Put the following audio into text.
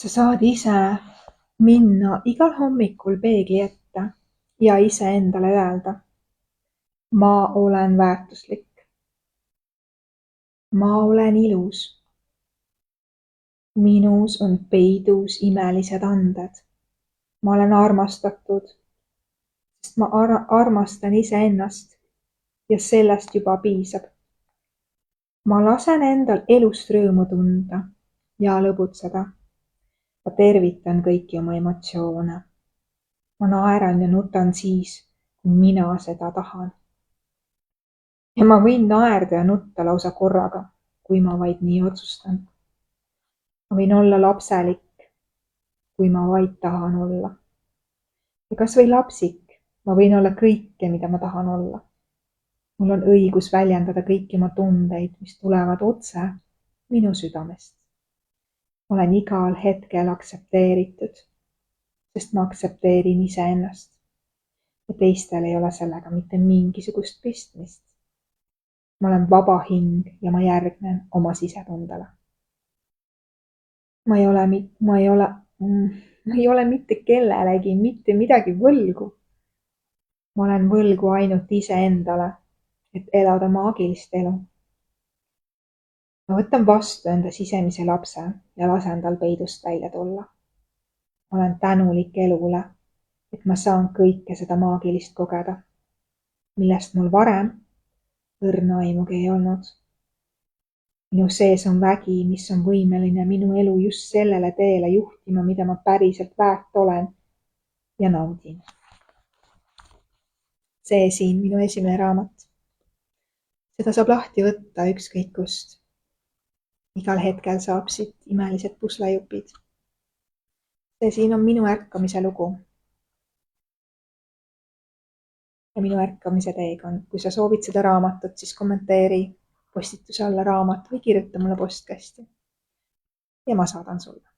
Sa saad ise minna igal hommikul peegli ette ja iseendale öelda: ma olen väärtuslik. Ma olen ilus. Minus on peidus imelised anded. Ma olen armastatud, sest ma armastan iseennast ja sellest juba piisab. Ma lasen endal elust rõõmu tunda ja lõbutseda. Ma tervitan kõiki oma emotsioone. Ma naeran ja nutan siis, kui mina seda tahan. Ja ma võin naerda ja nutta lausa korraga, kui ma vaid nii otsustan. Ma võin olla lapselik, kui ma vaid tahan olla. Ja kas või lapsik, ma võin olla kõike, mida ma tahan olla. Mul on õigus väljendada kõiki oma tundeid, mis tulevad otse minu südamest. Olen igal hetkel aktsepteeritud, sest ma aktsepteerin iseennast ja teistel ei ole sellega mitte mingisugust pistmist. Ma olen vaba hing ja ma järgnen oma sisetundele. Ma ei ole mitte kellelegi mitte midagi võlgu. Ma olen võlgu ainult iseendale, et elada maagilist elu. Ma võtan vastu enda sisemise lapse ja lasen tal peidust välja tulla. Ma olen tänulik elule, et ma saan kõike seda maagilist kogeda, millest mul varem õrna aimugi ei olnud. Minu sees on vägi, mis on võimeline minu elu just sellele teele juhtima, mida ma päriselt väärt olen ja naudin. See siin minu esimene raamat. Seda saab lahti võtta ükskõik kust. Igal hetkel saab siit imelised puslejupid. See siin on minu ärkamise lugu. Ja minu ärkamise teekond. Kui sa soovid seda raamatut, siis kommenteeri postituse alla raamat või kirjuta mulle postkasti. Ja ma saadan sulle.